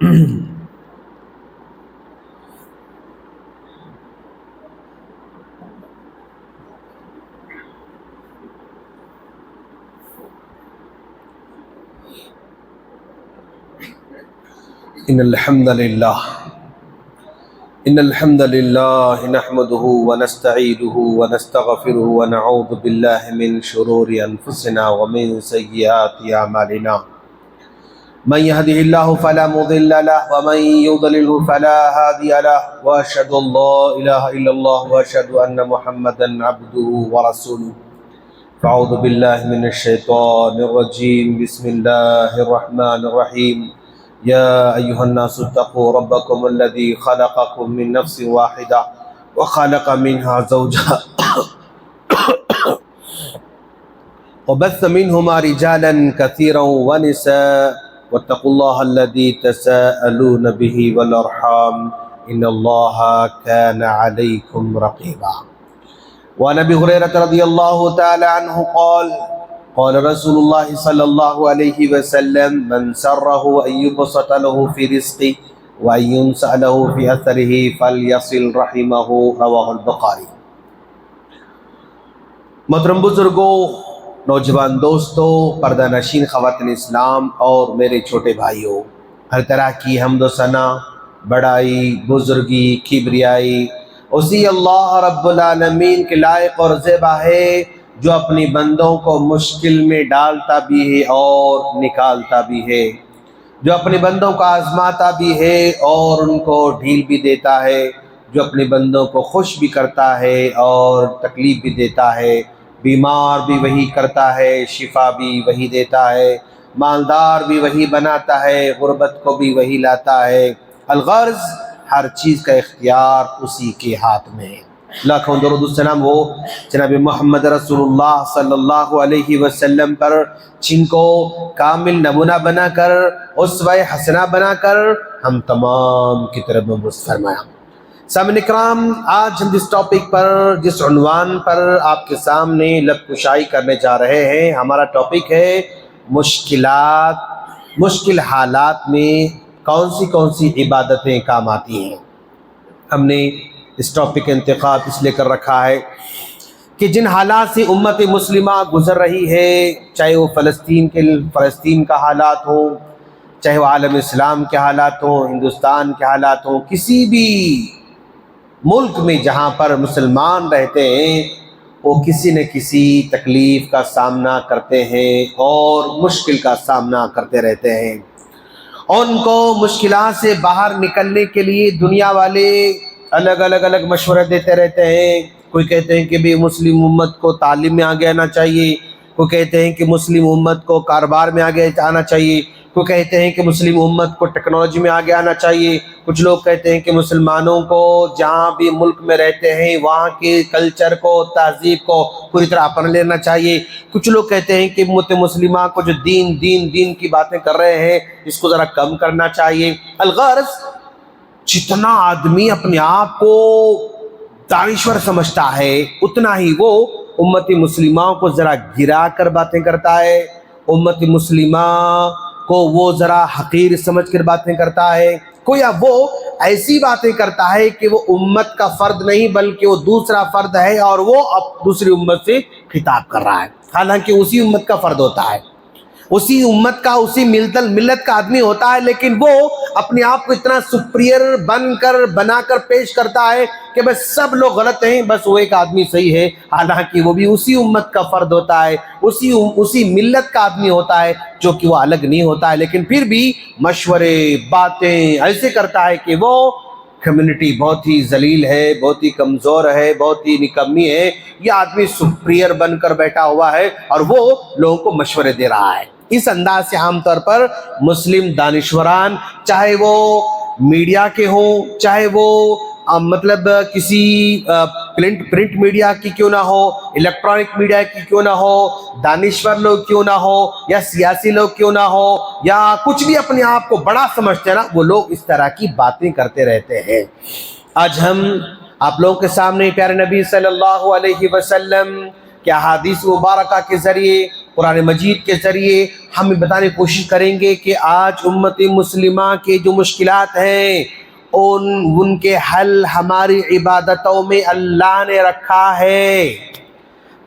إن الحمد لله نحمده ونستعينه ونستغفره ونعوذ بالله من شرور أنفسنا ومن سيئات أعمالنا من يهده الله فلا مضل له ومن يضلل فلا هادي له وأشهد أن لا إله إلا الله وأشهد أن محمدا عبده ورسوله فأعوذ بالله من الشيطان الرجيم بسم الله الرحمن الرحيم يا أيها الناس اتقوا ربكم الذي خلقكم من نفس واحدة وخلق منها زوجها وبث منهما رجالا كثيرا ونساء واتقوا الله الذي تساءلون به والأرحام إن الله كان عليكم رقيبا. وعن أبي هريرة رضي الله تعالى عنه قال رسول الله صلى الله عليه وسلم من سره أن يبسط له في رزقه وأن ينسأ له في أثره فليصل رحمه رواه البخاری. محترم بزرگوں، نوجوان دوستوں، پردہ نشین خواتین اسلام اور میرے چھوٹے بھائیوں، ہر طرح کی حمد و ثنا، بڑائی، بزرگی، کبریائی اسی اللہ رب العالمین کے لائق اور زیبا ہے جو اپنی بندوں کو مشکل میں ڈالتا بھی ہے اور نکالتا بھی ہے، جو اپنے بندوں کو آزماتا بھی ہے اور ان کو ڈھیل بھی دیتا ہے، جو اپنے بندوں کو خوش بھی کرتا ہے اور تکلیف بھی دیتا ہے، بیمار بھی وہی کرتا ہے، شفا بھی وہی دیتا ہے، مالدار بھی وہی بناتا ہے، غربت کو بھی وہی لاتا ہے، الغرض ہر چیز کا اختیار اسی کے ہاتھ میں ہے۔ لاکھوں درود السلام ہو جناب محمد رسول اللہ صلی اللہ علیہ وسلم پر، جن کو کامل نمونہ بنا کر، اسوہ حسنہ بنا کر ہم تمام کی طرف مبعوث فرمایا۔ سامعین کرام، آج ہم جس ٹاپک پر، جس عنوان پر آپ کے سامنے لب کشائی کرنے جا رہے ہیں، ہمارا ٹاپک ہے مشکلات، مشکل حالات میں کون سی عبادتیں کام آتی ہیں۔ ہم نے اس ٹاپک کا انتخاب اس لیے کر رکھا ہے کہ جن حالات سے امت مسلمہ گزر رہی ہے، چاہے وہ فلسطین کا حالات ہوں، چاہے وہ عالم اسلام کے حالات ہوں، ہندوستان کے حالات ہوں، کسی بھی ملک میں جہاں پر مسلمان رہتے ہیں، وہ کسی نہ کسی تکلیف کا سامنا کرتے ہیں اور مشکل کا سامنا کرتے رہتے ہیں۔ ان کو مشکلات سے باہر نکلنے کے لیے دنیا والے الگ مشورے دیتے رہتے ہیں۔ کوئی کہتے ہیں کہ بھی مسلم امت کو تعلیم میں آگے آنا چاہیے، کوئی کہتے ہیں کہ مسلم امت کو کاروبار میں آگے آنا چاہیے، کوئی کہتے ہیں کہ مسلم امت کو ٹیکنالوجی میں آگے آنا چاہیے، کچھ لوگ کہتے ہیں کہ مسلمانوں کو جہاں بھی ملک میں رہتے ہیں وہاں کے کلچر کو، تہذیب کو پوری طرح اپنا لینا چاہیے، کچھ لوگ کہتے ہیں کہ امت مسلمہ کو جو دین کی باتیں کر رہے ہیں اس کو ذرا کم کرنا چاہیے۔ الغرض جتنا آدمی اپنے آپ کو دانشور سمجھتا ہے اتنا ہی وہ امت مسلمہ کو ذرا گرا کر باتیں کرتا ہے، امت مسلمہ کو وہ ذرا حقیر سمجھ کر باتیں کرتا ہے، کوئی وہ ایسی باتیں کرتا ہے کہ وہ امت کا فرد نہیں بلکہ وہ دوسرا فرد ہے اور وہ اب دوسری امت سے خطاب کر رہا ہے، حالانکہ اسی امت کا فرد ہوتا ہے، اسی امت کا، اسی ملت کا آدمی ہوتا ہے، لیکن وہ اپنے آپ کو اتنا سپریئر بنا کر پیش کرتا ہے کہ بس سب لوگ غلط ہیں، بس وہ ایک آدمی صحیح ہے، حالانکہ وہ بھی اسی امت کا فرد ہوتا ہے، اسی ملت کا آدمی ہوتا ہے، جو کہ وہ الگ نہیں ہوتا ہے، لیکن پھر بھی مشورے، باتیں ایسے کرتا ہے کہ وہ کمیونٹی بہت ہی ذلیل ہے، بہت ہی کمزور ہے، بہت ہی نکمی ہے، یہ آدمی سپریئر بن کر بیٹھا ہوا ہے اور وہ لوگوں کو مشورے دے رہا ہے۔ اس انداز سے عام طور پر مسلم دانشوران، چاہے وہ میڈیا کے ہوں، چاہے وہ کسی پرنٹ میڈیا کی کیوں نہ ہو، الیکٹرانک میڈیا کی کیوں نہ ہو، دانشور لوگ کیوں نہ ہو، یا سیاسی لوگ کیوں نہ ہو، یا کچھ بھی اپنے آپ کو بڑا سمجھتے ہیں نا، وہ لوگ اس طرح کی باتیں کرتے رہتے ہیں۔ آج ہم آپ لوگوں کے سامنے پیارے نبی صلی اللہ علیہ وسلم کے احادیث مبارکہ کے ذریعے قرآن مجید کے ذریعے ہم بتانے کی کوشش کریں گے کہ آج امت مسلمہ کے جو مشکلات ہیں ان کے حل ہماری عبادتوں میں اللہ نے رکھا ہے۔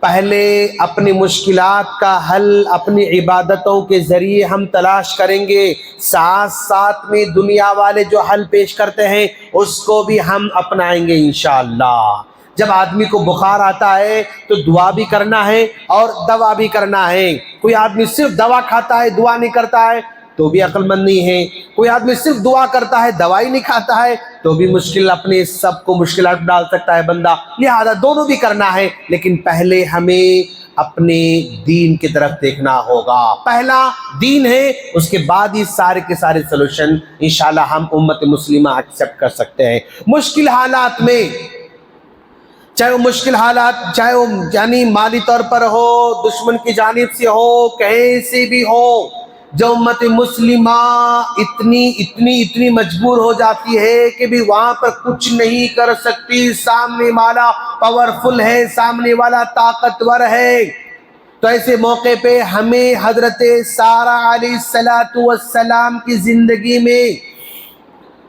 پہلے اپنی مشکلات کا حل اپنی عبادتوں کے ذریعے ہم تلاش کریں گے، ساتھ ساتھ میں دنیا والے جو حل پیش کرتے ہیں اس کو بھی ہم اپنائیں گے انشاءاللہ۔ جب آدمی کو بخار آتا ہے تو دعا بھی کرنا ہے اور دوا بھی کرنا ہے۔ کوئی آدمی صرف دوا کھاتا ہے دعا نہیں کرتا ہے تو بھی عقل مند نہیں ہے، کوئی آدمی صرف دعا کرتا ہے دوائی نہیں کھاتا ہے تو بھی مشکل اپنے سب کو مشکلات ڈال سکتا ہے بندہ۔ لہذا دونوں بھی کرنا ہے، لیکن پہلے ہمیں اپنے دین کی طرف دیکھنا ہوگا۔ پہلا دین ہے، اس کے بعد ہی سارے کے سارے سلوشن انشاءاللہ ہم امت مسلمہ ایکسپٹ کر سکتے ہیں۔ مشکل حالات میں چاہے وہ مشکل حالات چاہے وہ یعنی مالی طور پر ہو، دشمن کی جانب سے ہو، کہیں سے بھی ہو، جو امت مسلمہ اتنی مجبور ہو جاتی ہے کہ بھی وہاں پر کچھ نہیں کر سکتی، سامنے والا پاورفل ہے، سامنے والا طاقتور ہے، تو ایسے موقع پہ ہمیں حضرت سارہ علیہ السلام کی زندگی میں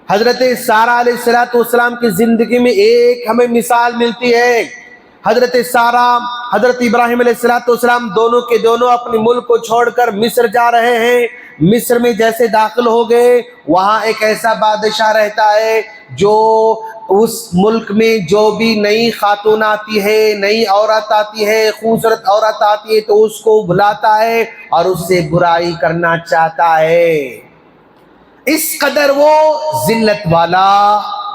حضرت سارہ علیہ السلام کی زندگی میں ایک ہمیں مثال ملتی ہے۔ حضرت سارہ حضرت ابراہیم علیہ السلام دونوں کے دونوں اپنے ملک کو چھوڑ کر مصر جا رہے ہیں۔ مصر میں جیسے داخل ہو گئے، وہاں ایک ایسا بادشاہ رہتا ہے جو اس ملک میں جو بھی نئی خاتون آتی ہے، نئی عورت آتی ہے، خوبصورت عورت آتی ہے تو اس کو بلاتا ہے اور اس سے برائی کرنا چاہتا ہے۔ اس قدر وہ ذلت والا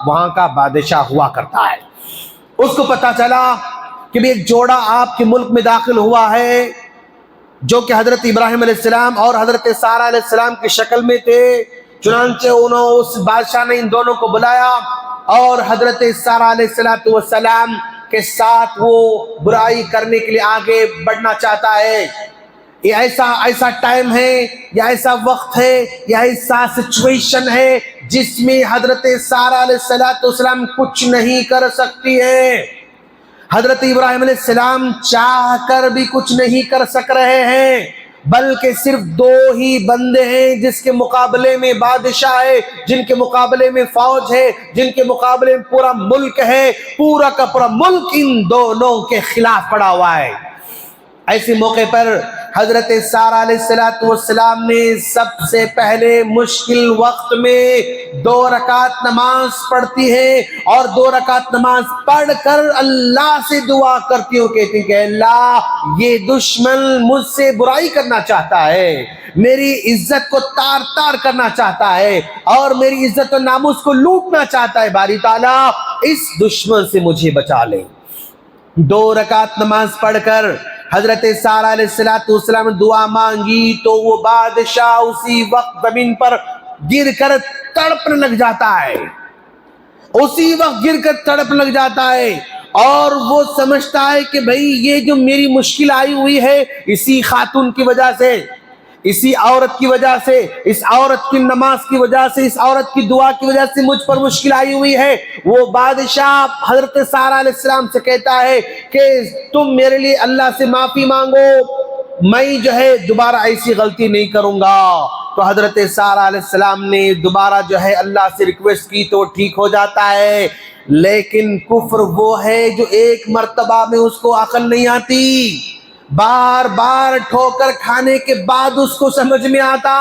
وہاں کا بادشاہ ہوا کرتا ہے۔ اس کو پتا چلا کہ بھی ایک جوڑا آپ کے ملک میں داخل ہوا ہے جو کہ حضرت ابراہیم علیہ السلام اور حضرت سارہ علیہ السلام کی شکل میں تھے۔ چنانچہ اس بادشاہ نے ان دونوں کو بلایا اور حضرت سارہ علیہ السلام کے ساتھ وہ برائی کرنے کے لیے آگے بڑھنا چاہتا ہے۔ یہ ایسا ٹائم ہے یا ایسا وقت ہے یا ایسا سچویشن ہے جس میں حضرت سارہ علیہ السلام کچھ نہیں کر سکتی ہے۔ حضرت ابراہیم علیہ السلام چاہ کر بھی کچھ نہیں کر سک رہے ہیں، بلکہ صرف دو ہی بندے ہیں جس کے مقابلے میں بادشاہ ہے، جن کے مقابلے میں فوج ہے، جن کے مقابلے میں پورا ملک ہے۔ پورا کا پورا ملک ان دونوں کے خلاف پڑا ہوا ہے۔ ایسے موقع پر حضرت سارہ علیہ السلام نے سب سے پہلے مشکل وقت میں 2 رکعت نماز پڑھتی ہے اور 2 رکعت نماز پڑھ کر اللہ سے دعا کرتی ہوں، کہتی ہیں کہ اللہ یہ دشمن مجھ سے برائی کرنا چاہتا ہے، میری عزت کو تار تار کرنا چاہتا ہے اور میری عزت و ناموس کو لوٹنا چاہتا ہے، باری تعالیٰ اس دشمن سے مجھے بچا لے۔ 2 رکعت نماز پڑھ کر حضرت سارہ علیہ السلام نے دعا مانگی تو وہ بادشاہ اسی وقت زمین پر گر کر تڑپنے لگ جاتا ہے، اسی وقت گر کر تڑپنے لگ جاتا ہے اور وہ سمجھتا ہے کہ بھئی یہ جو میری مشکل آئی ہوئی ہے اسی خاتون کی وجہ سے، اسی عورت کی وجہ سے، اس عورت کی نماز کی وجہ سے، اس عورت کی دعا کی وجہ سے مجھ پر مشکل آئی ہوئی ہے۔ وہ بادشاہ حضرت سارہ علیہ السلام سے کہتا ہے کہ تم میرے لیے اللہ سے معافی مانگو، میں جو ہے دوبارہ ایسی غلطی نہیں کروں گا۔ تو حضرت سارہ علیہ السلام نے دوبارہ جو ہے اللہ سے ریکویسٹ کی تو ٹھیک ہو جاتا ہے، لیکن کفر وہ ہے جو ایک مرتبہ میں اس کو عقل نہیں آتی، بار بار ٹھوکر کھانے کے بعد اس کو سمجھ میں آتا۔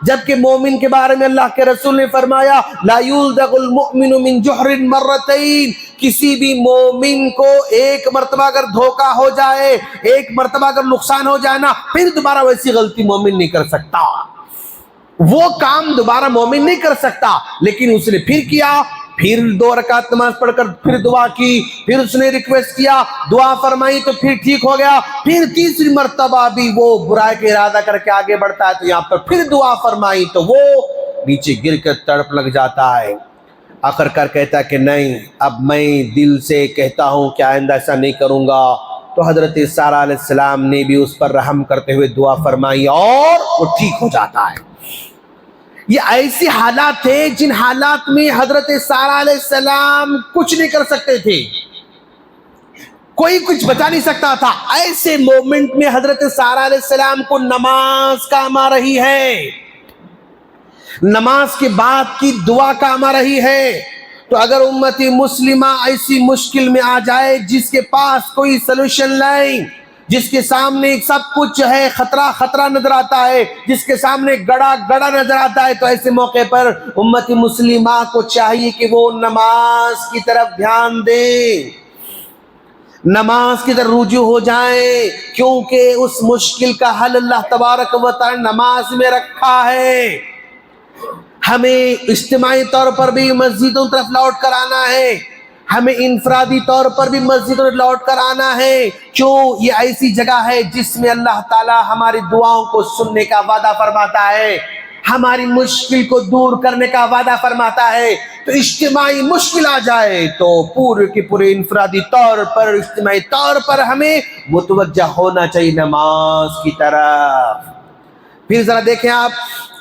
جبکہ مومن کے بارے میں اللہ کے رسول نے فرمایا لا یلدغ المؤمن من جحر مرتين، کسی بھی مومن کو ایک مرتبہ اگر دھوکہ ہو جائے، ایک مرتبہ اگر نقصان ہو جائے نا، پھر دوبارہ ویسی غلطی مومن نہیں کر سکتا، وہ کام دوبارہ مومن نہیں کر سکتا۔ لیکن اس نے پھر کیا، پھر 2 رکعت نماز پڑھ کر پھر دعا کی، پھر اس نے ریکویسٹ کیا، دعا فرمائی تو پھر ٹھیک ہو گیا، پھر تیسری مرتبہ بھی وہ برائی کا ارادہ کر کے آگے بڑھتا ہے تو یہاں پر پھر دعا فرمائی تو وہ نیچے گر کر تڑپ لگ جاتا ہے۔ آخر کار کہتا ہے کہ نہیں، اب میں دل سے کہتا ہوں کہ آئندہ ایسا نہیں کروں گا۔ تو حضرت سارہ علیہ السلام نے بھی اس پر رحم کرتے ہوئے دعا فرمائی اور وہ ٹھیک ہو جاتا ہے۔ یہ ایسی حالات تھے جن حالات میں حضرت سارہ علیہ السلام کچھ نہیں کر سکتے تھے، کوئی کچھ بچا نہیں سکتا تھا. ایسے مومنٹ میں حضرت سارہ علیہ السلام کو نماز کام آ رہی ہے, نماز کے بعد کی دعا کام آ رہی ہے. تو اگر امتی مسلمہ ایسی مشکل میں آ جائے جس کے پاس کوئی سلوشن نہیں, جس کے سامنے سب کچھ ہے خطرہ نظر آتا ہے, جس کے سامنے گڑا نظر آتا ہے, تو ایسے موقع پر امتی مسلمہ کو چاہیے کہ وہ نماز کی طرف دھیان دے, نماز کی طرف رجوع ہو جائیں, کیونکہ اس مشکل کا حل اللہ تبارک و تعالی نماز میں رکھا ہے. ہمیں اجتماعی طور پر بھی مسجدوں طرف لوٹ کر آنا ہے, ہمیں انفرادی طور پر بھی مسجدوں لوٹ کر آنا ہے. کیوں؟ یہ ایسی جگہ ہے جس میں اللہ تعالی ہماری دعاؤں کو سننے کا وعدہ فرماتا ہے, ہماری مشکل کو دور کرنے کا وعدہ فرماتا ہے. تو اجتماعی مشکل آ جائے تو پورے کے پورے انفرادی طور پر, اجتماعی طور پر ہمیں متوجہ ہونا چاہیے نماز کی طرف. پھر ذرا دیکھیں آپ,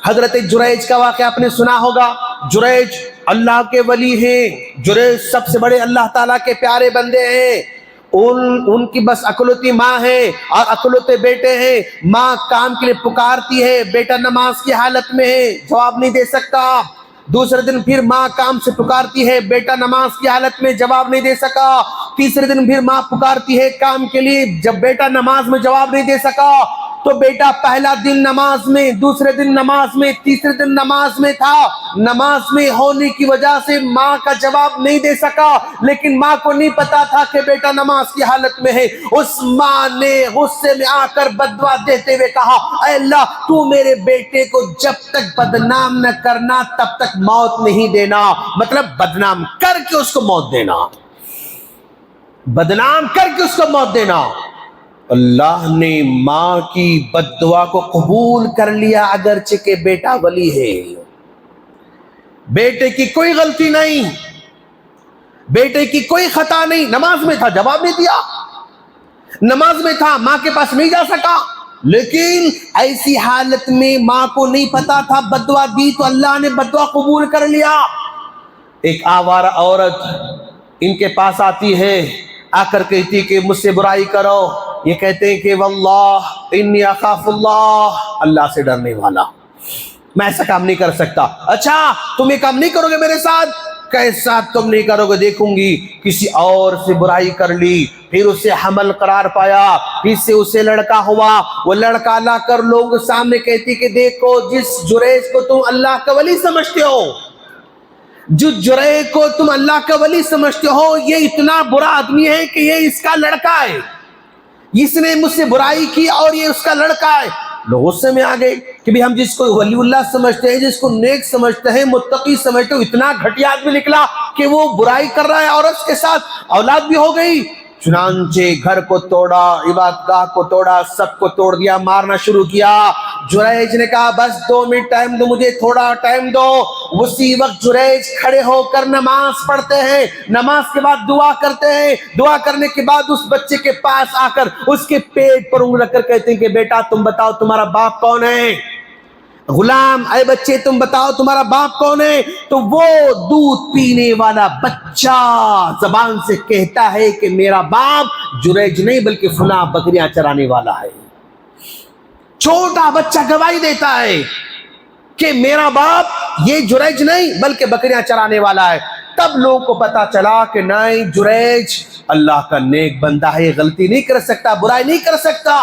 حضرت جریج کا واقعہ آپ نے سنا ہوگا. جریج اللہ کے ولی ہیں, جریج سب سے بڑے اللہ تعالیٰ کے پیارے بندے ہیں. ان کی بس اکلوتی ماں ہے اور اکلوتے بیٹے ہیں. ماں کام کے لیے پکارتی ہے, بیٹا نماز کی حالت میں ہے, جواب نہیں دے سکتا. دوسرے دن پھر ماں کام سے پکارتی ہے, بیٹا نماز کی حالت میں, جواب نہیں دے سکا. تیسرے دن پھر ماں پکارتی ہے کام کے لیے, جب بیٹا نماز میں جواب نہیں دے سکا تو بیٹا پہلا دن نماز میں, دوسرے دن نماز میں, تیسرے دن نماز میں تھا. نماز میں ہونے کی وجہ سے ماں کا جواب نہیں دے سکا, لیکن ماں کو نہیں پتا تھا کہ بیٹا نماز کی حالت میں ہے. اس ماں نے غصے میں آ کر بددعا دیتے ہوئے کہا, اے اللہ تو میرے بیٹے کو جب تک بدنام نہ کرنا تب تک موت نہیں دینا. مطلب بدنام کر کے اس کو موت دینا, بدنام کر کے اس کو موت دینا. اللہ نے ماں کی بد دعا کو قبول کر لیا, اگرچہ کہ بیٹا ولی ہے, بیٹے کی کوئی غلطی نہیں, بیٹے کی کوئی خطا نہیں. نماز میں تھا, جواب نہیں دیا, نماز میں تھا, ماں کے پاس نہیں جا سکا, لیکن ایسی حالت میں ماں کو نہیں پتا تھا, بد دعا دی تو اللہ نے بد دعا قبول کر لیا. ایک آوارہ عورت ان کے پاس آتی ہے, آ کر کہتی کہ مجھ سے برائی کرو. یہ کہتے ہیں کہ واللہ انی اخاف اللہ, اللہ سے ڈرنے والا, میں ایسا کام نہیں کر سکتا. اچھا تم یہ کام نہیں کرو گے میرے ساتھ؟ کیسا تم نہیں کرو گے, دیکھوں گی. کسی اور سے برائی کر لی, پھر اسے حمل قرار پایا, پھر سے اسے لڑکا ہوا, وہ لڑکا لا کر لوگوں کے سامنے کہتی کہ دیکھو جس جریج کو تم اللہ کا ولی سمجھتے ہو, جس جریج کو تم اللہ کا ولی سمجھتے ہو, یہ اتنا برا آدمی ہے کہ یہ اس کا لڑکا ہے, اس نے مجھ سے برائی کی اور یہ اس کا لڑکا ہے. لوگ غصے میں آ گئے کہ بھی ہم جس کو ولی اللہ سمجھتے ہیں, جس کو نیک سمجھتے ہیں, متقی سمجھتے ہیں, اتنا گھٹیا آدمی نکلا کہ وہ برائی کر رہا ہے عورت کے ساتھ, اولاد بھی ہو گئی. چنانچہ گھر کو توڑا, عبادت گاہ کو توڑا, سب کو توڑ دیا, مارنا شروع کیا. جریج نے کہا بس 2 منٹ ٹائم دو مجھے, تھوڑا ٹائم دو. اسی وقت جریج کھڑے ہو کر نماز پڑھتے ہیں, نماز کے بعد دعا کرتے ہیں, دعا کرنے کے بعد اس بچے کے پاس آ کر اس کے پیٹ پر انگلی رکھ کر کہتے ہیں کہ بیٹا تم بتاؤ تمہارا باپ کون ہے؟ غلام, اے بچے تم بتاؤ تمہارا باپ کون ہے؟ تو وہ دودھ پینے والا بچہ زبان سے کہتا ہے کہ میرا باپ جریج نہیں بلکہ فلاں بکریاں چرانے والا ہے. چھوٹا بچہ گواہی دیتا ہے کہ میرا باپ یہ جریج نہیں بلکہ بکریاں چرانے والا ہے. تب لوگوں کو پتا چلا کہ نہیں, جریج اللہ کا نیک بندہ ہے, غلطی نہیں کر سکتا, برائی نہیں کر سکتا.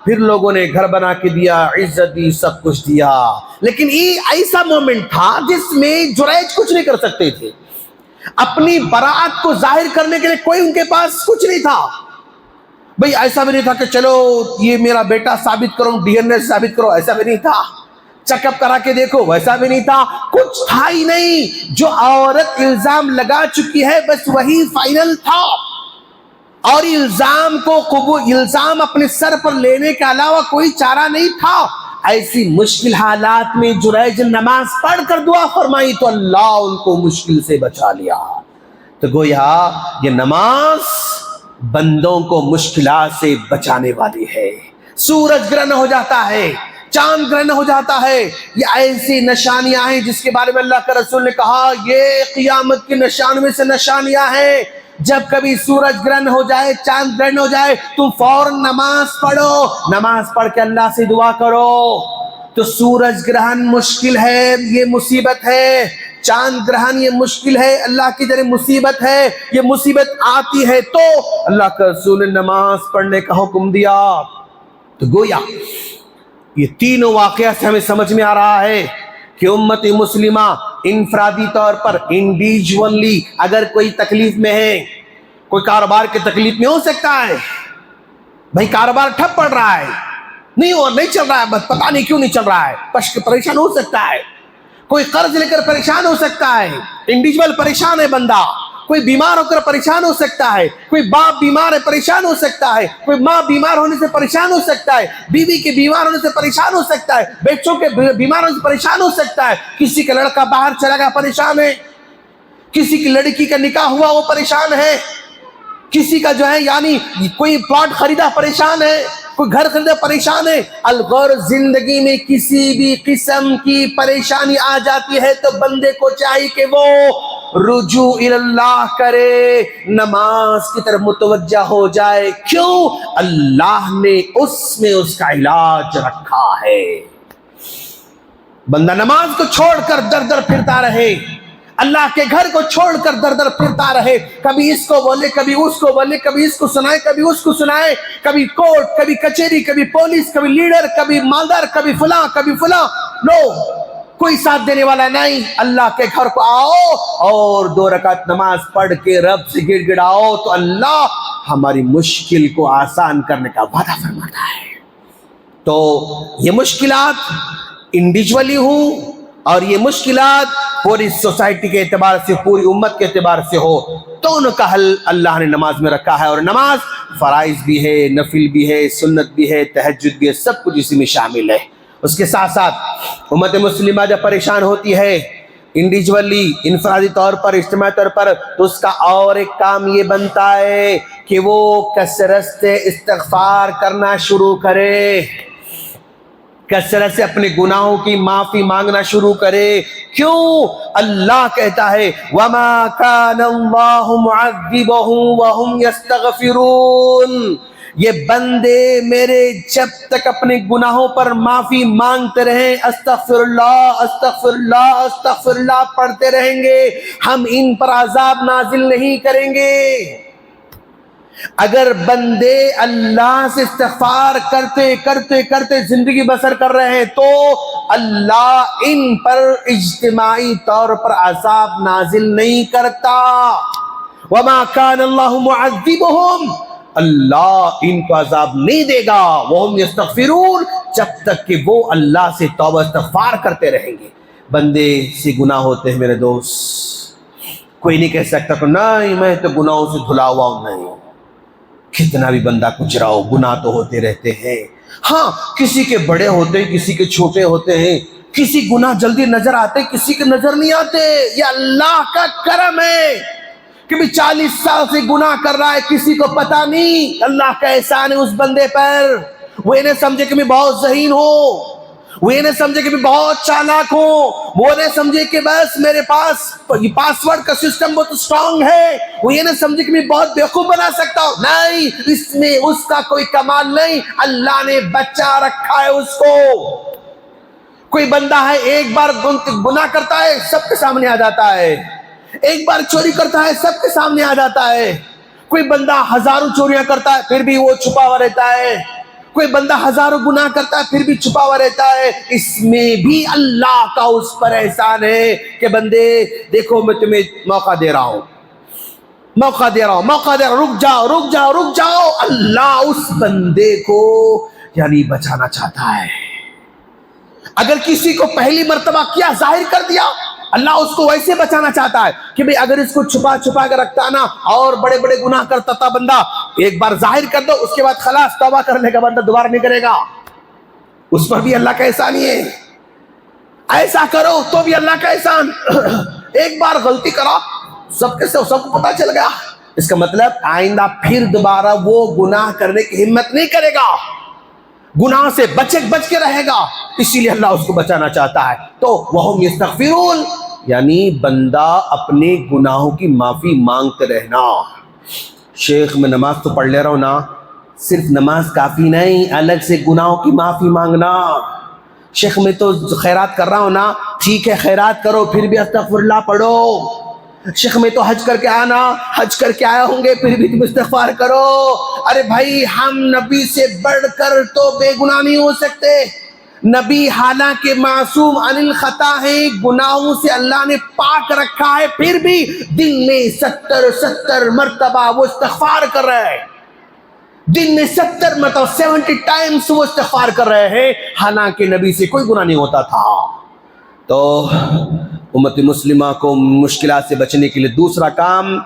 پھر لوگوں نے گھر بنا کے دیا, عزت دی, سب کچھ دیا. لیکن یہ ایسا مومنٹ تھا جس میں جریج کچھ نہیں کر سکتے تھے. اپنی برات کو ظاہر کرنے کے لیے کوئی ان کے پاس کچھ نہیں تھا. بھئی ایسا بھی نہیں تھا کہ چلو یہ میرا بیٹا ثابت کرو, ڈی این اے ثابت کرو, ایسا بھی نہیں تھا. چیک اپ کرا کے دیکھو, ویسا بھی نہیں تھا. کچھ تھا ہی نہیں. جو عورت الزام لگا چکی ہے بس وہی فائنل تھا, اور الزام کو قبول, الزام اپنے سر پر لینے کے علاوہ کوئی چارہ نہیں تھا. ایسی مشکل حالات میں جریج نماز پڑھ کر دعا فرمائی تو اللہ ان کو مشکل سے بچا لیا. تو گویا یہ نماز بندوں کو مشکلات سے بچانے والی ہے. سورج گرہن ہو جاتا ہے, چاند گرہن ہو جاتا ہے, یہ ایسی نشانیاں ہیں جس کے بارے میں اللہ کا رسول نے کہا یہ قیامت کی نشان میں سے نشانیاں ہیں. جب کبھی سورج گرہن ہو جائے، چاند گرہن ہو جائے، تم فوراً نماز پڑھو، نماز پڑھ کے اللہ سے دعا کرو۔ تو سورج گرہن مشکل ہے، یہ مصیبت ہے، چاند گرہن یہ مشکل ہے، اللہ کی طرف مصیبت ہے، یہ مصیبت آتی ہے تو اللہ کا رسول نے نماز پڑھنے کا حکم دیا۔ تو گویا یہ تینوں واقعہ سے ہمیں سمجھ میں آ رہا ہے کہ امت مسلمہ انفرادی طور پر انڈیویجولی اگر کوئی تکلیف میں ہے، کوئی کاروبار کے تکلیف میں ہو سکتا ہے، بھائی کاروبار ٹھپ پڑ رہا ہے، نہیں چل رہا ہے، بس پتہ نہیں کیوں نہیں چل رہا ہے، پریشان ہو سکتا ہے، کوئی قرض لے کر پریشان ہو سکتا ہے، انڈیویجول پریشان ہے بندہ، کوئی بیمار ہو کر پریشان ہو سکتا ہے، کوئی باپ بیمار ہے پریشان ہو سکتا ہے، کوئی ماں بیمار ہونے سے پریشان ہو سکتا ہے، بیوی کے بیمار ہونے سے پریشان ہو سکتا ہے، بچوں کے بیمار ہونے سے پریشان ہو سکتا ہے، کسی کا لڑکا باہر چلا گیا پریشان ہے، کسی کی لڑکی کا نکاح ہوا وہ پریشان ہے، کسی کا جو ہے یعنی کوئی پلاٹ خریدا پریشان ہے، کوئی گھر خریدا پریشان ہے۔ الغور زندگی میں کسی بھی قسم کی پریشانی آ جاتی ہے تو بندے کو چاہیے کہ وہ رجوع اللہ کرے، نماز کی طرف متوجہ ہو جائے۔ کیوں؟ اللہ نے اس میں اس کا علاج رکھا ہے۔ بندہ نماز کو چھوڑ کر در در پھرتا رہے، اللہ کے گھر کو چھوڑ کر در در پھرتا رہے، کبھی اس کو بولے، کبھی اس کو بولے، کبھی اس کو سنائے، کبھی اس کو سنائے، کبھی کورٹ، کبھی کچہری، کبھی پولیس، کبھی لیڈر، کبھی مالدار، کبھی فلاں، کبھی فلاں، نو کوئی ساتھ دینے والا نہیں۔ اللہ کے گھر کو آؤ اور 2 رکعت نماز پڑھ کے رب سے گڑ گڑاؤ تو اللہ ہماری مشکل کو آسان کرنے کا وعدہ فرماتا ہے۔ تو یہ مشکلات انڈیویجولی ہوں اور یہ مشکلات پوری سوسائٹی کے اعتبار سے، پوری امت کے اعتبار سے ہو، تو ان کا حل اللہ نے نماز میں رکھا ہے۔ اور نماز فرائض بھی ہے، نفل بھی ہے، سنت بھی ہے، تہجد بھی ہے، سب کچھ اسی میں شامل ہے۔ اس کے ساتھ ساتھ امت مسلمہ جب پریشان ہوتی ہے انڈیویجولی، انفرادی طور پر، اجتماعی طور پر، تو اس کا اور ایک کام یہ بنتا ہے کہ وہ کثرت سے استغفار کرنا شروع کرے، کثرت سے اپنے گناہوں کی معافی مانگنا شروع کرے۔ کیوں؟ اللہ کہتا ہے وَمَا كَانَ اللَّهُ مُعَذِّبَهُمْ وَهُمْ يَسْتَغْفِرُونَ، یہ بندے میرے جب تک اپنے گناہوں پر معافی مانگتے رہیں، استغفر اللہ استغفر اللہ استغفر اللہ پڑھتے رہیں گے، ہم ان پر عذاب نازل نہیں کریں گے۔ اگر بندے اللہ سے استغفار کرتے کرتے کرتے زندگی بسر کر رہے ہیں تو اللہ ان پر اجتماعی طور پر عذاب نازل نہیں کرتا۔ وَمَا كَانَ اللَّهُ مُعَذِّبُهُمْ، اللہ ان کو عذاب نہیں دے گا، وَهُمْ يَسْتَغْفِرُونَ، جب تک کہ وہ اللہ سے توبہ استغفار کرتے رہیں گے۔ بندے سے گناہ ہوتے ہیں میرے دوست، کوئی نہیں کہہ سکتا کہ نہیں میں تو گناہوں سے دھلا ہوا ہوں، نہیں، کتنا بھی بندہ گزرا ہو گناہ تو ہوتے رہتے ہیں۔ ہاں کسی کے بڑے ہوتے ہیں، کسی کے چھوٹے ہوتے ہیں، کسی گناہ جلدی نظر آتے، کسی کے نظر نہیں آتے۔ یہ اللہ کا کرم ہے کہ بھی 40 سال سے گناہ کر رہا ہے، کسی کو پتا نہیں۔ اللہ کا احسان ہے اس بندے پر۔ وہ انہیں سمجھے کہ میں بہت ذہین ہوں، وہ یہ نہ سمجھے کہ میں بہت چالاک ہوں، وہ نہ سمجھے کہ بس میرے پاس پاسورڈ کا سسٹم بہت اسٹرانگ ہے، وہ یہ نہ سمجھے کہ میں بہت بیوقوف بنا سکتا ہوں۔ نہیں، اس میں اس کا کوئی کمال نہیں، اللہ نے بچا رکھا ہے اس کو۔ کوئی بندہ ہے ایک بار گناہ کرتا ہے سب کے سامنے آ جاتا ہے، ایک بار چوری کرتا ہے سب کے سامنے آ جاتا ہے، کوئی بندہ ہزاروں چوریاں کرتا ہے پھر بھی وہ چھپا ہوا رہتا ہے، کوئی بندہ ہزاروں گناہ کرتا ہے پھر بھی چھپا ہوا رہتا ہے۔ اس میں بھی اللہ کا اس پر احسان ہے کہ بندے دیکھو میں تمہیں موقع دے رہا ہوں، موقع دے رہا ہوں، موقع دے رہا ہوں، رک جاؤ رک جاؤ رک جاؤ۔ اللہ اس بندے کو یعنی بچانا چاہتا ہے۔ اگر کسی کو پہلی مرتبہ کیا ظاہر کر دیا، اللہ اس کو ویسے بچانا چاہتا ہے کہ بھئی اگر اس کو چھپا چھپا کر رکھتا نا اور بڑے بڑے گناہ کرتا تھا بندہ، ایک بار ظاہر کر دو اس کے بعد خلاص توبہ کرنے کا بندہ دوبارہ نہیں کرے گا۔ اس پر بھی اللہ کا احسان ہی ہے۔ ایسا کرو تو بھی اللہ کا احسان۔ ایک بار غلطی کرا سب کو پتا چل گیا، اس کا مطلب آئندہ پھر دوبارہ وہ گناہ کرنے کی ہمت نہیں کرے گا، گناہ سے بچ کے رہے گا، اسی لیے اللہ اس کو بچانا چاہتا ہے۔ تو وَهُمْ يَسْتَغْفِرُونَ یعنی بندہ اپنے گناہوں کی معافی مانگتے رہنا۔ شیخ میں نماز تو پڑھ لے رہا ہوں نا، صرف نماز کافی نہیں، الگ سے گناہوں کی معافی مانگنا۔ شیخ میں تو خیرات کر رہا ہوں نا، ٹھیک ہے خیرات کرو، پھر بھی استغفر اللہ پڑھو۔ شیخ میں تو حج کر کے آنا، حج کر کے آیا ہوں گے، پھر بھی تم استغفار کرو۔ ارے بھائی ہم نبی سے بڑھ کر تو بے گناہ نہیں ہو سکتے۔ نبی حالانکہ معصوم عن الخطا ہے، گناہوں سے اللہ نے پاک رکھا ہے، پھر بھی دن میں 70 مرتبہ وہ استغفار کر رہے ہیں، دن میں 70 مرتبہ 70 ٹائمز وہ استغفار کر رہے ہیں، حالانکہ نبی سے کوئی گناہ نہیں ہوتا تھا۔ تو امت مسلمہ کو مشکلات سے بچنے کے لیے دوسرا کام،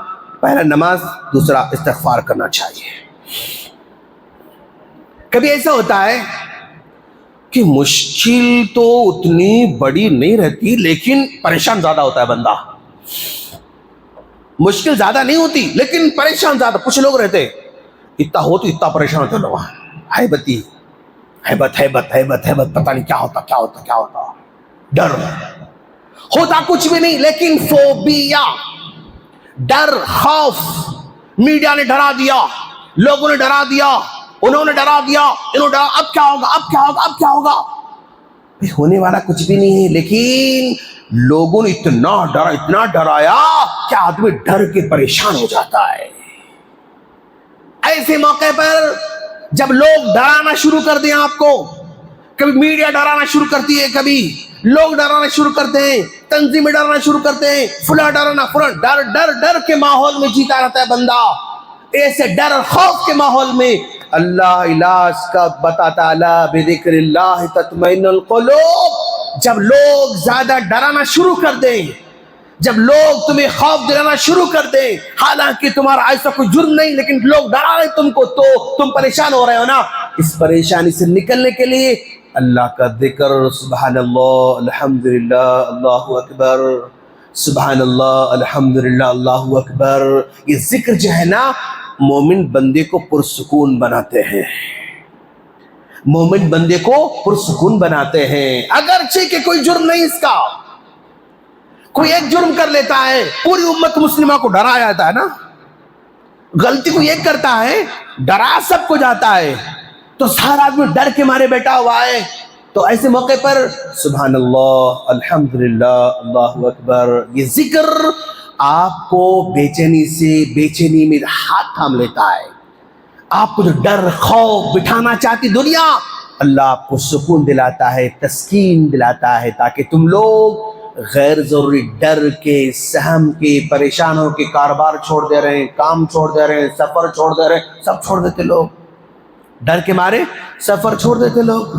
پہلا نماز، دوسرا استغفار کرنا چاہیے۔ کبھی ایسا ہوتا ہے کہ مشکل تو اتنی بڑی نہیں رہتی لیکن پریشان زیادہ ہوتا ہے بندہ، مشکل زیادہ نہیں ہوتی لیکن پریشان زیادہ۔ کچھ لوگ رہتے اتنا ہو تو اتنا پریشان ہوتے لوگ، ہیبت، پتہ نہیں کیا ہوتا، ڈر ہوتا کچھ بھی نہیں، لیکن فوبیا، ڈر، خوف، میڈیا نے ڈرا دیا، لوگوں نے ڈرا دیا، انہوں نے ڈرا دیا، انہوں نے ڈرا، اب کیا ہوگا؟ ہونے والا کچھ بھی نہیں ہے، لیکن لوگوں نے اتنا ڈرایا کہ آدمی ڈر کے پریشان ہو جاتا ہے۔ ایسے موقع پر جب لوگ ڈرانا شروع کر دیں آپ کو، کبھی میڈیا ڈرانا شروع کرتی ہے، کبھی لوگ ڈرانا شروع کرتے ہیں، تنظیمیں ڈرانا شروع کرتے ہیں، فلاں ڈرانا، ڈر کے ماحول میں جیتا رہتا ہے بندہ۔ ایسے ڈر اور خوف کے ماحول میں اللہ علاج کا بتاتا، الا بذکر اللہ تطمئن القلوب۔ جب لوگ زیادہ ڈرانا شروع کر دیں، جب لوگ تمہیں خوف دلانا شروع کر دیں، حالانکہ تمہارا ایسا کوئی جرم نہیں لیکن لوگ ڈرا رہے تم کو، تو تم پریشان ہو رہے ہو نا۔ اس پریشانی سے نکلنے کے لیے اللہ کا ذکر، سبحان اللہ الحمدللہ اللہ اکبر، سبحان اللہ الحمدللہ اللہ اکبر، یہ ذکر جو ہے نا مومن بندے کو پرسکون بناتے ہیں، مومن بندے کو پرسکون بناتے ہیں۔ اگرچہ کہ کوئی جرم نہیں اس کا، کوئی ایک جرم کر لیتا ہے پوری امت مسلمہ کو ڈرایا جاتا ہے نا، غلطی کو ایک کرتا ہے ڈرا سب کو جاتا ہے، تو سارا آدمی ڈر کے مارے بیٹھا ہوا ہے۔ تو ایسے موقع پر سبحان اللہ الحمدللہ اللہ اکبر، یہ ذکر آپ کو بےچینی میں ہاتھ تھام لیتا ہے۔ آپ کو جو ڈر خوف بٹھانا چاہتی دنیا، اللہ آپ کو سکون دلاتا ہے، تسکین دلاتا ہے، تاکہ تم لوگ غیر ضروری ڈر کے، سہم کے، پریشانوں کے کاروبار چھوڑ دے رہے ہیں، کام چھوڑ دے رہے ہیں، سفر چھوڑ دے رہے ہیں، سب چھوڑ دیتے لوگ، ڈر کے مارے سفر چھوڑ دیتے لوگ،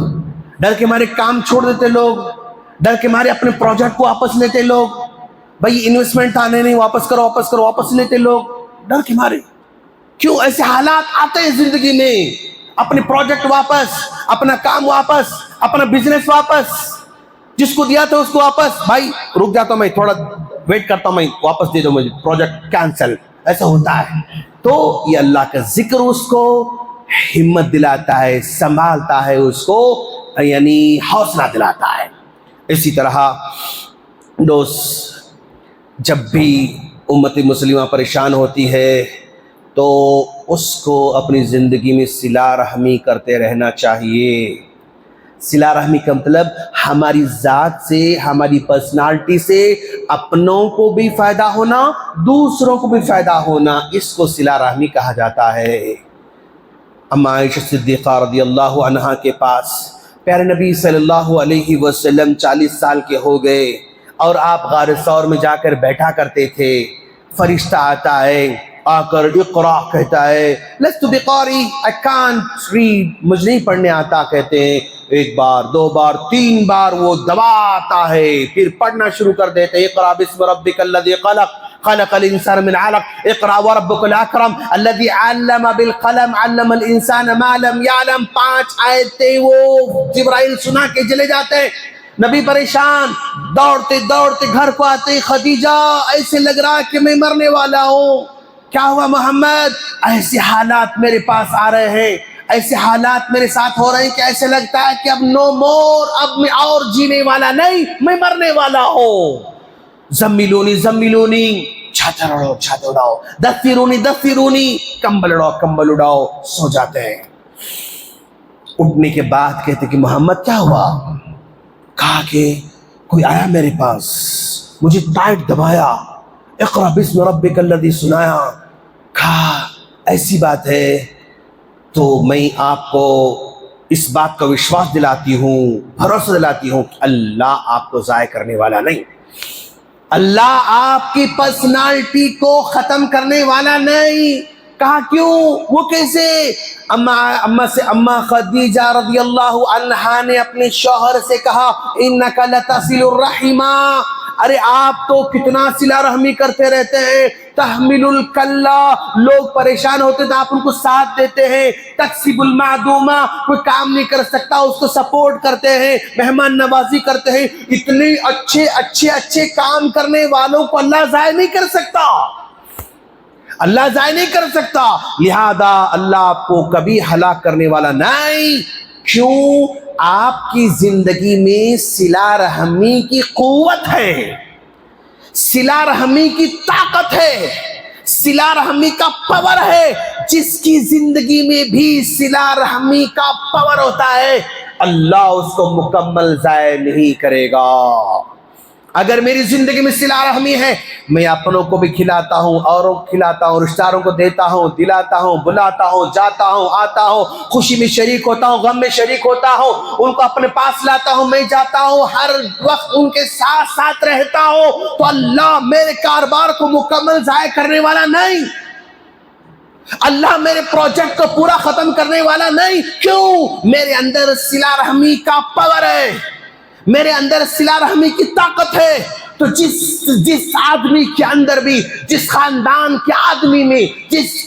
ڈر کے مارے کام چھوڑ دیتے لوگ، ڈر کے مارے اپنے پروجیکٹ کو واپس لیتے لوگ، بھائی انویسٹمنٹ آنے نہیں، واپس کرو واپس لیتے لوگ ڈر کے مارے۔ کیوں ایسے حالات آتے ہیں زندگی میں؟ اپنے پروجیکٹ واپس، اپنا کام واپس، اپنا بزنس واپس، جس کو دیا تھا اس کو واپس، بھائی رک جاتا ہوں میں، تھوڑا ویٹ کرتا ہوں میں، واپس دے دو مجھے، پروجیکٹ کینسل، ایسا ہوتا ہے۔ تو یہ اللہ کا ذکر اس کو ہمت دلاتا ہے، سنبھالتا ہے اس کو، یعنی حوصلہ دلاتا ہے۔ اسی طرح دوست، جب بھی امت مسلمہ پریشان ہوتی ہے تو اس کو اپنی زندگی میں صلہ رحمی کرتے رہنا چاہیے۔ صلہ رحمی کا مطلب ہماری ذات سے، ہماری پرسنالٹی سے اپنوں کو بھی فائدہ ہونا، دوسروں کو بھی فائدہ ہونا، اس کو صلہ رحمی کہا جاتا ہے۔ اما عائشہ صدیقہ رضی اللہ عنہا کے پاس پیارے نبی صلی اللہ علیہ وسلم 40 سال کے ہو گئے، اور آپ غار ثور میں جا کر بیٹھا کرتے تھے۔ فرشتہ آتا ہے، آ کر اقرا کہتا ہے، لست بقاری، I can't read، مجھے نہیں پڑھنے آتا، کہتے ہیں۔ ایک بار، دو بار، 3 بار وہ دباتا ہے، پھر پڑھنا شروع کر دیتے ہیں، اقرا بسم ربک الذی خلق، خلق الانسان من علق، اقرا وربک الاکرم الذی علم بالقلم، علم الانسان ما لم يعلم۔ 5 آیتیں وہ جبرائیل سنا کے چلے جاتے ہیں۔ نبی پریشان، دوڑتے دوڑتے گھر کو آتے، خدیجہ ایسے لگ رہا کہ میں مرنے والا ہوں، کیا ہوا محمد؟ ایسے حالات میرے پاس آ رہے ہیں، ایسے حالات میرے ساتھ ہو رہے ہیں کہ ایسے لگتا ہے کہ اب نو مور، اب میں اور جینے والا نہیں، میں مرنے والا ہوں۔ زملونی زملونی، چادر اڑاؤ چادر اڑاؤ، دثرونی کمبل اڑاؤ کمبل اڑاؤ، سو جاتے ہیں۔ اٹھنے کے بعد کہتے کہ محمد کیا ہوا؟ کہا کہ کوئی آیا میرے پاس، مجھے ٹائٹ دبایا، اقرا بسم ربک الذی سنایا، کہا ایسی بات ہے تو میں آپ کو اس بات کا وشواس دلاتی ہوں، بھروسہ دلاتی ہوں کہ اللہ آپ کو ضائع کرنے والا نہیں، اللہ آپ کی پرسنالٹی کو ختم کرنے والا نہیں۔ کہا کیوں؟ وہ کیسے؟ اما خدیجہ رضی اللہ عنہا نے اپنے شوہر سے کہا انک لتصل الرحم، ارے آپ تو کتنا صلہ رحمی کرتے رہتے ہیں، تحمل الکلا، لوگ پریشان ہوتے تو آپ ان کو ساتھ دیتے ہیں، تکسب المعدومہ، کوئی کام نہیں کر سکتا اس کو سپورٹ کرتے ہیں، مہمان نوازی کرتے ہیں، اتنے اچھے کام کرنے والوں کو اللہ ضائع نہیں کر سکتا، اللہ ضائع نہیں کر سکتا، لہذا اللہ آپ کو کبھی ہلاک کرنے والا نہیں۔ کیوں؟ آپ کی زندگی میں صلہ رحمی کی قوت ہے، صلہ رحمی کی طاقت ہے، صلہ رحمی کا پاور ہے۔ جس کی زندگی میں بھی صلہ رحمی کا پاور ہوتا ہے اللہ اس کو مکمل ضائع نہیں کرے گا۔ اگر میری زندگی میں صلہ رحمی ہے، میں اپنوں کو بھی کھلاتا ہوں، اوروں کو کھلاتا ہوں، رشتہ داروں کو دیتا ہوں، دلاتا ہوں، بلاتا ہوں، جاتا ہوں، آتا ہوں، خوشی میں شریک ہوتا ہوں، غم میں شریک ہوتا ہوں، ان کو اپنے پاس لاتا ہوں، میں جاتا ہوں، ہر وقت ان کے ساتھ رہتا ہوں، تو اللہ میرے کاروبار کو مکمل ضائع کرنے والا نہیں، اللہ میرے پروجیکٹ کو پورا ختم کرنے والا نہیں۔ کیوں؟ میرے اندر صلہ رحمی کا پاور ہے، میرے اندر صلہ رحمی کی طاقت ہے۔ تو جس آدمی کے اندر بھی، جس خاندان کے آدمی میں، جس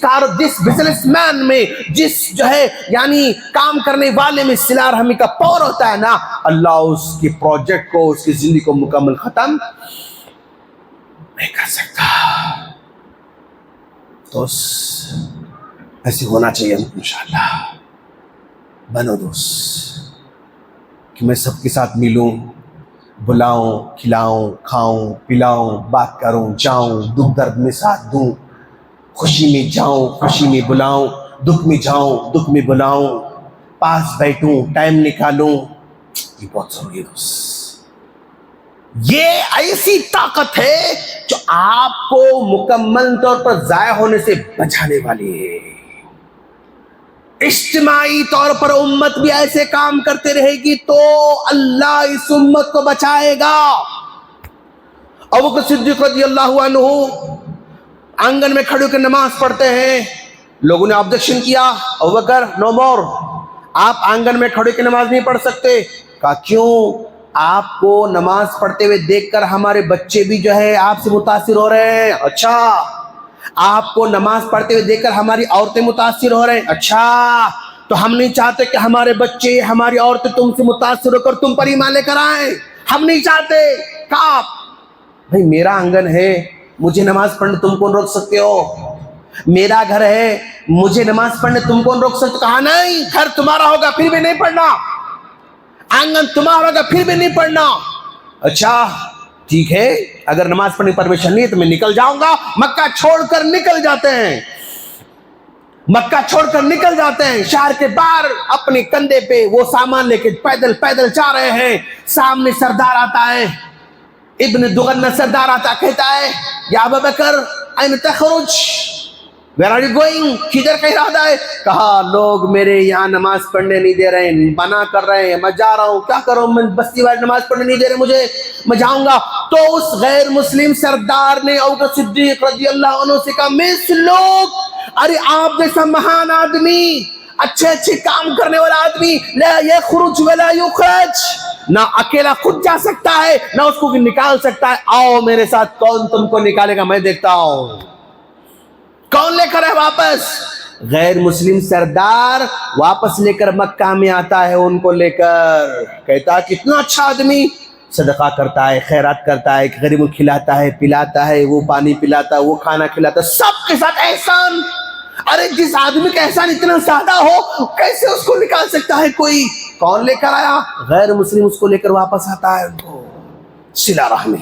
بزنس مین میں، جس یعنی کام کرنے والے میں صلہ رحمی کا پاور ہوتا ہے نا، اللہ اس کے پروجیکٹ کو، اس کی زندگی کو مکمل ختم نہیں کر سکتا۔ تو ایسے ہونا چاہیے انشاءاللہ۔ بنو دوست کہ میں سب کے ساتھ ملوں، بلاؤں، کھلاؤں، کھاؤں، پلاؤں، بات کروں، جاؤں، دکھ درد میں ساتھ دوں، خوشی میں جاؤں، خوشی میں بلاؤں، دکھ میں جاؤں، دکھ میں بلاؤں، پاس بیٹھوں، ٹائم نکالوں، یہ بہت ضروری ہے دوست۔ یہ ایسی طاقت ہے جو آپ کو مکمل طور پر ضائع ہونے سے بچانے والی ہے۔ اجتماعی طور پر امت بھی ایسے کام کرتے رہے گی تو اللہ اس امت کو بچائے گا۔ ابوبکر صدیق رضی اللہ عنہ آنگن میں کھڑے ہو کے نماز پڑھتے ہیں، لوگوں نے آبجیکشن کیا، ابوبکر نو مور، آپ آنگن میں کھڑے ہو کے نماز نہیں پڑھ سکتے۔ کہا کیوں؟ آپ کو نماز پڑھتے ہوئے دیکھ کر ہمارے بچے بھی آپ سے متاثر ہو رہے ہیں۔ اچھا، آپ کو نماز پڑھتے ہوئے دیکھ کر ہماری عورتیں متاثر ہو رہے ہیں۔ اچھا، تو ہم نہیں چاہتے کہ ہمارے بچے، ہماری عورتیں تم سے متاثر ہو کر تم پر ایمان لے کر آئیں، ہم نہیں چاہتے۔ کہا بھئی میرا آنگن ہے، مجھے نماز پڑھنے تم کون روک سکتے ہو؟ میرا گھر ہے، مجھے نماز پڑھنے تم کون روک سکتے؟ کہا نہیں، گھر تمہارا ہوگا پھر بھی نہیں پڑھنا، آنگن تمہارا ہوگا پھر بھی نہیں پڑھنا۔ اچھا ٹھیک ہے، اگر نماز پڑھنے کی پرمیشن نہیں ہے تو میں نکل جاؤں گا۔ مکہ چھوڑ کر نکل جاتے ہیں، مکہ چھوڑ کر نکل جاتے ہیں، شہر کے باہر اپنے کندھے پہ وہ سامان لے کے پیدل جا رہے ہیں۔ سامنے سردار آتا ہے، ابن دغنہ سردار آتا، کہتا ہے یا ابوبکر این تخرج، ویئر آر یو گوئنگ، کدھر کا ارادہ ہے؟ کہا لوگ میرے یہاں نماز پڑھنے نہیں دے رہے ہیں، منع کر رہے ہیں، میں جا رہا ہوں، کیا کروں، میں بستی والے نماز پڑھنے نہیں دے رہے مجھے، میں جاؤں گا۔ تو اس غیر مسلم سردار نے ابوبکر صدیق رضی اللہ عنہ سے کہا مثلک، ارے آپ جیسا مہان آدمی، اچھے کام کرنے والا آدمی، لا یخرج ولا یخرج، نہ اکیلا خود جا سکتا ہے نہ اس کو نکال سکتا ہے، آؤ میرے ساتھ، کون تم کو نکالے گا میں دیکھتا ہوں، کون لے کر ہے واپس؟ غیر مسلم سردار واپس لے کر مکہ میں آتا ہے، ان کو لے کر کہتا ہے کتنا اچھا آدمی، صدقہ کرتا ہے، خیرات کرتا ہے، غریبوں کو کھلاتا ہے، پلاتا ہے، وہ پانی پلاتا ہے، وہ کھانا کھلاتا ہے، سب کے ساتھ احسان۔ ارے جس آدمی کا احسان اتنا زیادہ ہو کیسے اس کو نکال سکتا ہے کوئی؟ کون لے کر آیا؟ غیر مسلم اس کو لے کر واپس آتا ہے، ان کو صلہ رحمی،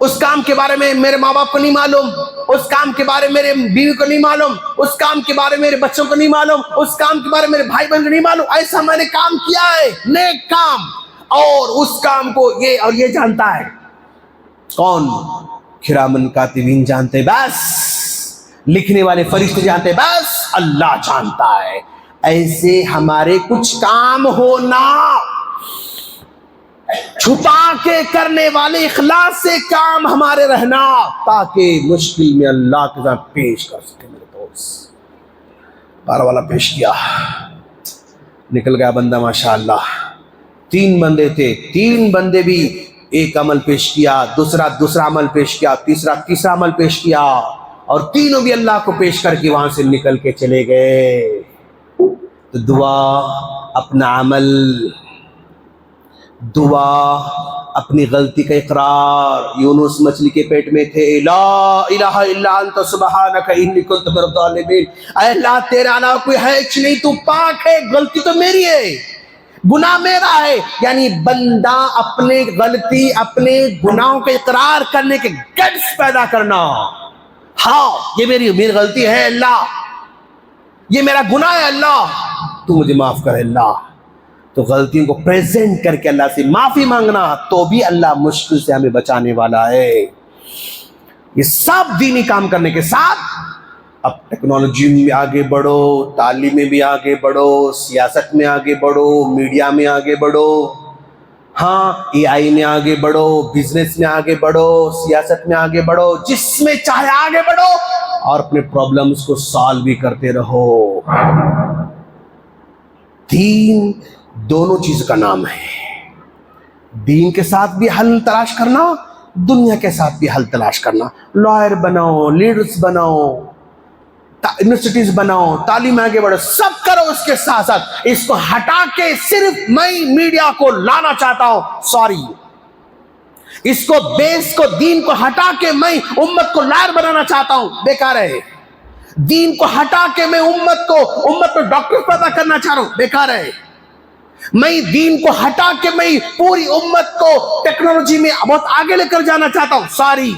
اس کام کے بارے میں میرے ماں باپ کو نہیں معلوم، اس کام کے بارے میں میرے بیوی کو نہیں معلوم، اس کام کے بارے میں میرے بچوں کو نہیں معلوم، اس کام کے بارے میں میرے بھائی بہن کو نہیں معلوم، ایسا میں نے کام کیا ہے نیک کام، اور اس کام کو یہ اور یہ جانتا ہے کون؟ کرامن کاتبین جانتے، بس لکھنے والے فرشتے جانتے، بس اللہ جانتا ہے۔ ایسے ہمارے کچھ کام ہونا، چھپا کے کرنے والے اخلاص سے کام ہمارے رہنا، تاکہ مشکل میں اللہ کے ساتھ پیش کر سکے۔ میرے دوست بارہ والا پیش کیا، نکل گیا بندہ ماشاءاللہ۔ 3 بندے تھے، 3 بندے بھی ایک عمل پیش کیا، دوسرا عمل پیش کیا، تیسرا عمل پیش کیا، اور تینوں بھی اللہ کو پیش کر کے وہاں سے نکل کے چلے گئے۔ تو دعا، اپنا عمل، دعا، اپنی غلطی کا اقرار۔ یونس مچھلی کے پیٹ میں تھے، لا الہ الا انت سبحانک انی کنت من الظالمین، اے اللہ تیرے علاوہ کوئی ہے نہیں، تو پاک ہے، غلطی تو میری ہے، گناہ میرا ہے۔ یعنی بندہ اپنے غلطی، اپنے گناہوں کا اقرار کرنے کے گٹس پیدا کرنا، ہاں یہ میری غلطی ہے اللہ، یہ میرا گناہ ہے اللہ، تو مجھے معاف کر اللہ۔ تو غلطیوں کو پریزنٹ کر کے اللہ سے معافی مانگنا، تو بھی اللہ مشکل سے ہمیں بچانے والا ہے۔ یہ سب دینی کام کرنے کے ساتھ اب ٹیکنالوجی میں آگے بڑھو، تعلیم میں بھی آگے بڑھو، سیاست میں آگے بڑھو، میڈیا میں آگے بڑھو، ہاں AI میں آگے بڑھو، بزنس میں آگے بڑھو، سیاست میں آگے بڑھو، جس میں چاہے آگے بڑھو، اور اپنے پرابلمز کو سالو بھی کرتے رہو۔ دین دونوں چیز کا نام ہے، دین کے ساتھ بھی حل تلاش کرنا، دنیا کے ساتھ بھی حل تلاش کرنا۔ لائر بناؤ، لیڈرز بناؤ، یونیورسٹیز بناؤ، تعلیم آگے بڑھو، سب کرو، اس کے ساتھ ساتھ اس کو ہٹا کے صرف میں میڈیا کو لانا چاہتا ہوں، سوری، اس کو بیس کو، دین کو ہٹا کے میں امت کو لائر بنانا چاہتا ہوں، بیکار ہے۔ دین کو ہٹا کے میں امت کو ڈاکٹر پیدا کرنا چاہ رہا ہوں، بیکار ہے۔ میں دین کو ہٹا کے میں پوری امت کو ٹیکنالوجی میں بہت آگے لے کر جانا چاہتا ہوں، سوری،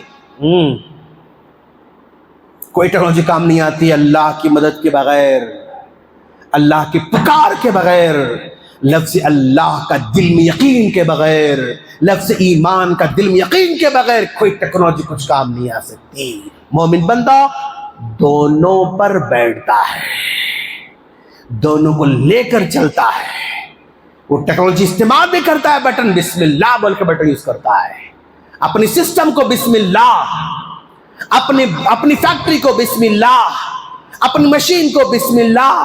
کوئی ٹیکنالوجی کام نہیں آتی اللہ کی مدد کے بغیر، اللہ کی پکار کے بغیر، لفظ اللہ کا دل میں یقین کے بغیر، لفظ ایمان کا دل میں یقین کے بغیر کوئی ٹیکنالوجی کچھ کام نہیں آ سکتی۔ مومن بندہ دونوں پر بیٹھتا ہے، دونوں کو لے کر چلتا ہے۔ وہ ٹیکنالوجی استعمال بھی کرتا ہے، بٹن بسم اللہ بول کے بٹن یوز کرتا ہے، اپنی سسٹم کو بسم اللہ، اپنی فیکٹری کو بسم اللہ، اپنی مشین کو بسم اللہ،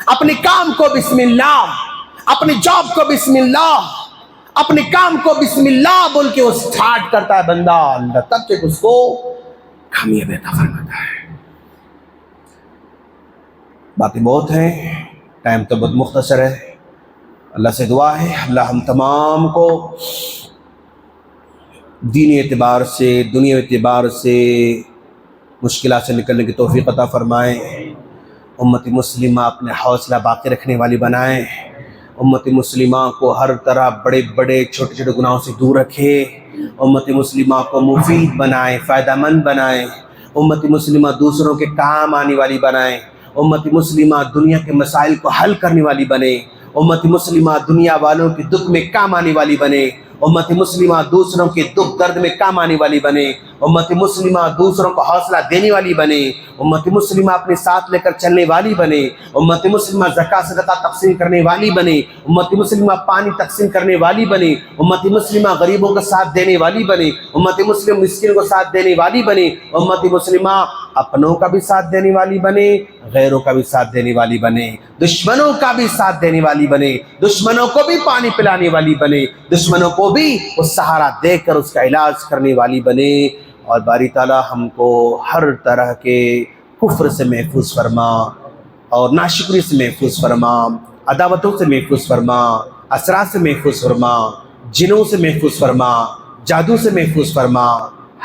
اپنے کام کو بسم اللہ، اپنی جاب کو بسم اللہ، اپنے کام کو بسم اللہ بول کے وہ سٹارٹ کرتا ہے بندہ، اللہ تب تک اس کو کامیابی عطا فرماتا ہے۔ باتیں بہت ہیں، ٹائم تو بہت مختصر ہے۔ اللہ سے دعا ہے اللہ ہم تمام کو دینی اعتبار سے، دنیا اعتبار سے مشکلات سے نکلنے کی توفیق عطا فرمائیں۔ امت مسلمہ اپنے حوصلہ باقی رکھنے والی بنائیں، امت مسلمہ کو ہر طرح بڑے بڑے چھوٹے چھوٹے گناہوں سے دور رکھے، امت مسلمہ کو مفید بنائیں، فائدہ مند بنائیں، امت مسلمہ دوسروں کے کام آنے والی بنائیں، امت مسلمہ دنیا کے مسائل کو حل کرنے والی بنے، امت مسلمہ دنیا والوں کے دکھ میں کام آنے والی بنے، امت مسلمہ دوسروں کے دکھ درد میں کام آنے والی بنے، امت مسلمہ دوسروں کو حوصلہ دینے والی بنے، امت مسلمہ اپنے ساتھ لے کر چلنے والی بنے، امت مسلمہ زکوٰۃ صدقہ تقسیم کرنے والی بنے، امت مسلمہ پانی تقسیم کرنے والی بنے، امت مسلمہ غریبوں کا ساتھ دینے والی بنے، امت مسلم مسکین کو ساتھ دینے والی بنے، امت مسلمہ اپنوں کا بھی ساتھ دینے والی بنے، غیروں کا بھی ساتھ دینے والی بنے، دشمنوں کا بھی ساتھ دینے والی بنے، دشمنوں کو بھی پانی پلانے والی بنے، دشمنوں کو بھی اس سہارا دے کر اس کا علاج کرنے والی بنے، اور باری تعالیٰ ہم کو ہر طرح کے کفر سے محفوظ فرما، اور ناشکری سے محفوظ فرما، عداوتوں سے محفوظ فرما، اثرات سے محفوظ فرما، جنوں سے محفوظ فرما، جادو سے محفوظ فرما،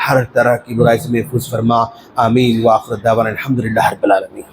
ہر طرح کی برائی سے محفوظ فرما۔ آمین۔ وآخر دعوانا الحمدللہ رب العالمین۔